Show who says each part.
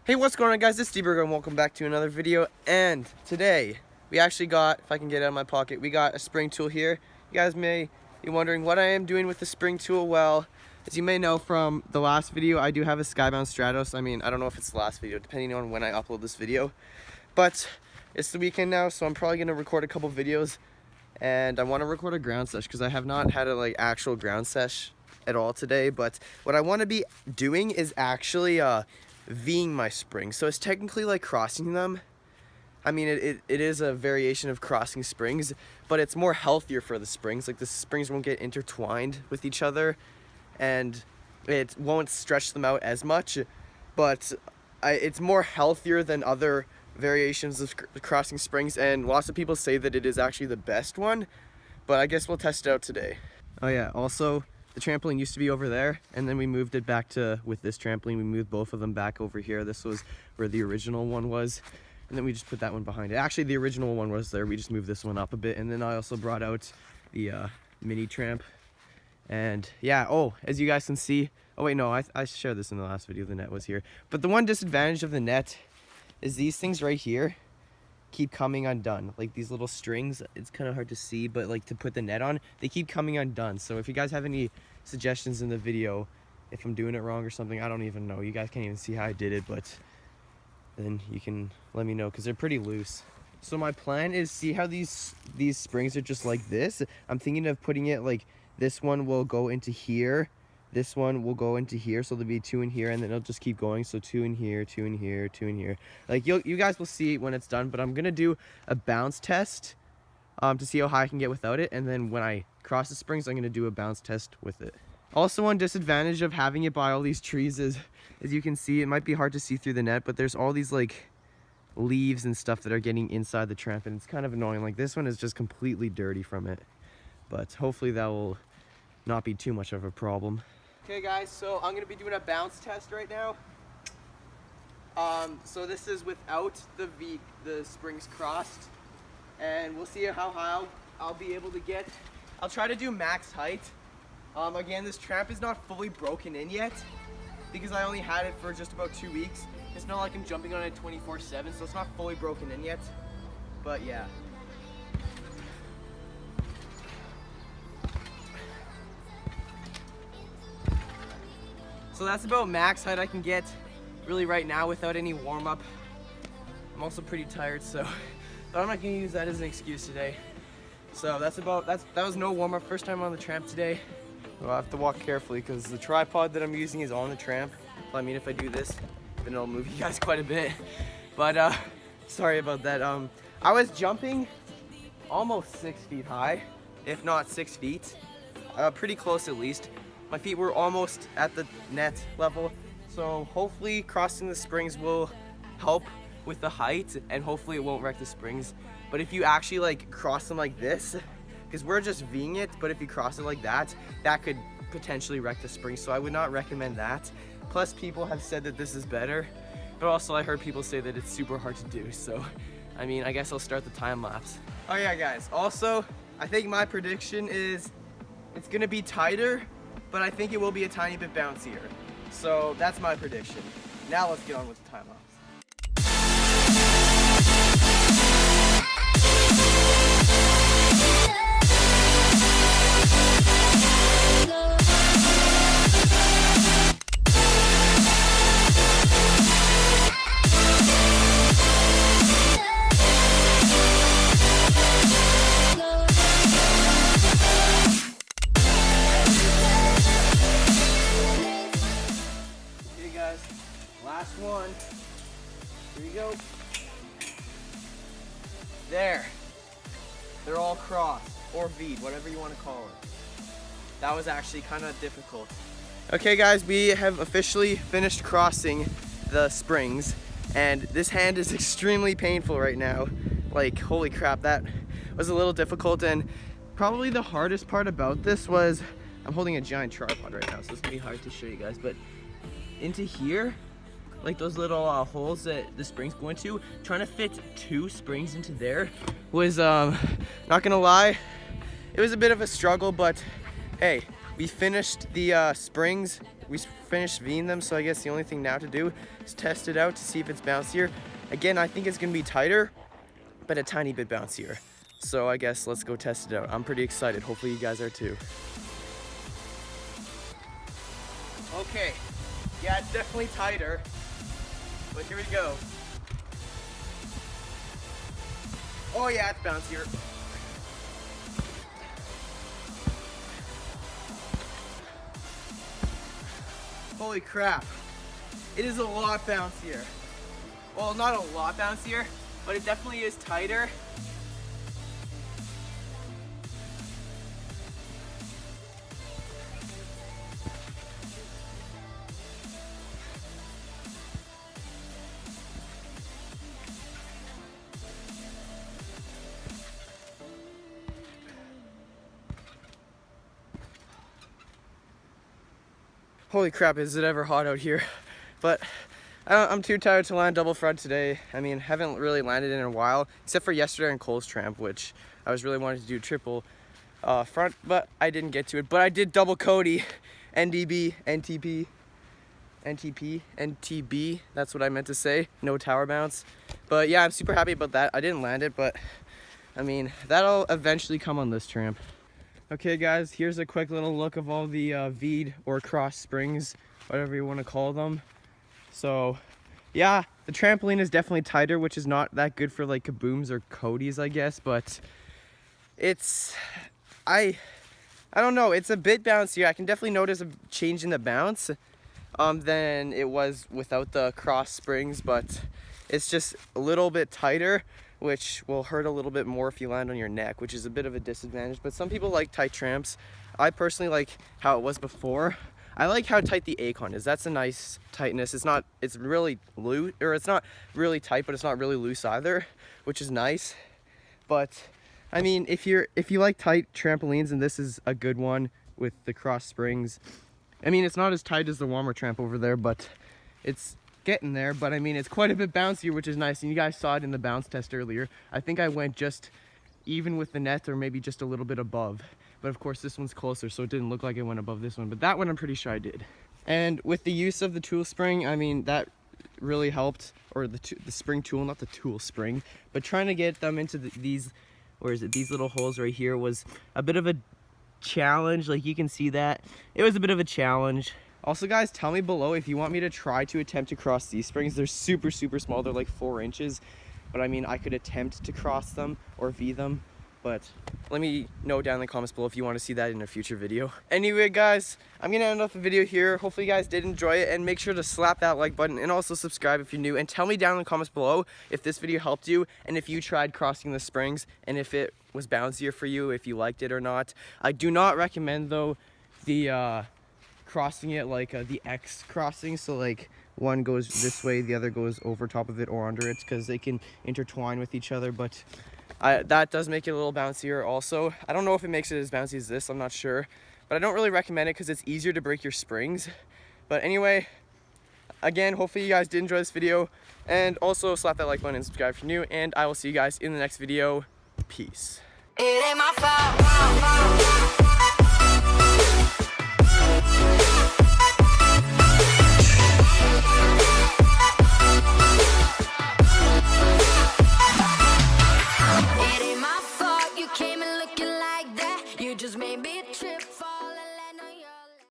Speaker 1: Hey, what's going on, guys? It's Steve and welcome back to another video. And today we actually got, if I can get it out of my pocket, we got a spring tool here. You guys may be wondering what I am doing with the spring tool. Well, as you may know from the last video, I do have a Skybound Stratos. I mean, I don't know if it's the last video, depending on when I upload this video, but it's the weekend now, so I'm probably gonna record a couple videos. And I want to record a ground sesh because I have not had a actual ground sesh at all today. But what I want to be doing is actually V'ing my springs. So it's technically like crossing them. I mean, it is a variation of crossing springs, but it's more healthier for the springs. Like, the springs won't get intertwined with each other and it won't stretch them out as much, but it's more healthier than other variations of crossing springs, and lots of people say that it is actually the best one, but I guess we'll test it out today. Oh yeah, also the trampoline used to be over there, and then we moved it back to, with this trampoline, we moved both of them back over here. This was where the original one was, and then we just put that one behind it. Actually, the original one was there, we just moved this one up a bit, and then I also brought out the mini tramp. And yeah, oh, as you guys can see, oh wait, no, I shared this in the last video, the net was here. But the one disadvantage of the net is these things right here keep coming undone. Like these little strings, it's kind of hard to see, but like to put the net on, they keep coming undone. So if you guys have any suggestions in the video, if I'm doing it wrong or something, I don't even know. You guys can't even see how I did it, but then you can let me know because they're pretty loose. So my plan is, see how these springs are just like this? I'm thinking of putting it like this one will go into here. This one will go into here, so there'll be 2 in here, and then it'll just keep going. So 2 in here, 2 in here, 2 in here. Like you guys will see when it's done, but I'm gonna do a bounce test to see how high I can get without it, and then when I cross the springs, I'm gonna do a bounce test with it. Also, one disadvantage of having it by all these trees is, as you can see, it might be hard to see through the net, but there's all these like leaves and stuff that are getting inside the tramp, and it's kind of annoying. Like this one is just completely dirty from it, but hopefully that will not be too much of a problem. Okay guys, so I'm gonna be doing a bounce test right now. So this is without the springs crossed, and we'll see how high I'll be able to get. I'll try to do max height. Again, this tramp is not fully broken in yet because I only had it for just about 2 weeks. It's not like I'm jumping on it 24/7, so it's not fully broken in yet, but yeah. So that's about max height I can get really right now without any warm-up. I'm also pretty tired, so but I'm not gonna use that as an excuse today. So that was no warm-up, first time on the tramp today. Well, I have to walk carefully because the tripod that I'm using is on the tramp. So, I mean, if I do this, then it'll move you guys quite a bit. But sorry about that. I was jumping almost 6 feet high, if not 6 feet. Pretty close at least. My feet were almost at the net level, so hopefully crossing the springs will help with the height, and hopefully it won't wreck the springs. But if you actually like cross them like this, because we're just V'ing it, but if you cross it like that, that could potentially wreck the springs, so I would not recommend that. Plus, people have said that this is better, but also I heard people say that it's super hard to do, so I mean, I guess I'll start the time lapse. Oh yeah guys, also I think my prediction is it's gonna be tighter, but I think it will be a tiny bit bouncier. So that's my prediction. Now let's get on with the time lapse. Last one. Here you go. There. They're all crossed, or V'd, whatever you want to call it. That was actually kind of difficult. Okay guys, we have officially finished crossing the springs, and this hand is extremely painful right now. Like, holy crap, that was a little difficult, and probably the hardest part about this was, I'm holding a giant tripod right now, so it's gonna be hard to show you guys, but into here, like those little holes that the springs go into, trying to fit 2 springs into there was, not gonna lie, it was a bit of a struggle, but hey, we finished the springs we finished V'ing them, so I guess the only thing now to do is test it out to see if it's bouncier. Again, I think it's gonna be tighter, but a tiny bit bouncier. So I guess let's go test it out. I'm pretty excited. Hopefully you guys are too. Okay, yeah, it's definitely tighter, but here we go. Oh yeah, it's bouncier. Holy crap, it is a lot bouncier. Well, not a lot bouncier, but it definitely is tighter. Holy crap, is it ever hot out here. But I'm too tired to land double front today. I mean, haven't really landed in a while, except for yesterday on Cole's tramp, which I was really wanting to do triple front, but I didn't get to it. But I did double Cody, NDB, NTP, NTB, that's what I meant to say, no tower bounce. But yeah, I'm super happy about that. I didn't land it, but I mean, that'll eventually come on this tramp. Okay guys, here's a quick little look of all the V'd or cross springs, whatever you want to call them. So yeah, the trampoline is definitely tighter, which is not that good for like kabooms or Codys, I guess, but it's, I don't know, it's a bit bouncier. I can definitely notice a change in the bounce than it was without the cross springs, but it's just a little bit tighter, which will hurt a little bit more if you land on your neck, which is a bit of a disadvantage. But some people like tight tramps. I personally like how it was before. I like how tight the Acon is. That's a nice tightness. It's really loose, or it's not really tight, but it's not really loose either, which is nice. But I mean, if you like tight trampolines, and this is a good one with the cross springs. I mean, it's not as tight as the warmer tramp over there, but it's getting there. But I mean, it's quite a bit bouncier, which is nice, and you guys saw it in the bounce test earlier. I think I went just even with the net, or maybe just a little bit above, but of course this one's closer, so it didn't look like it went above this one, but that one I'm pretty sure I did. And with the use of the tool spring, I mean, that really helped, or the spring tool, not the tool spring, but trying to get them into these little holes right here was a bit of a challenge. Like, you can see that it was a bit of a challenge. Also guys, tell me below if you want me to try to attempt to cross these springs. They're super small, they're like 4 inches, but I mean, I could attempt to cross them or V them, but let me know down in the comments below if you want to see that in a future video. Anyway guys, I'm gonna end off the video here. Hopefully you guys did enjoy it, and make sure to slap that like button and also subscribe if you're new, and tell me down in the comments below if this video helped you and if you tried crossing the springs and if it was bouncier for you, if you liked it or not. I do not recommend though the crossing it like the X crossing, so like one goes this way, the other goes over top of it or under it, because they can intertwine with each other. But that does make it a little bouncier also. I don't know if it makes it as bouncy as this, I'm not sure, but I don't really recommend it because it's easier to break your springs. But anyway, again, hopefully you guys did enjoy this video, and also slap that like button and subscribe if you're new, and I will see you guys in the next video. Peace.
Speaker 2: It ain't my fault. It ain't my fault you came in looking like that. You just made me trip.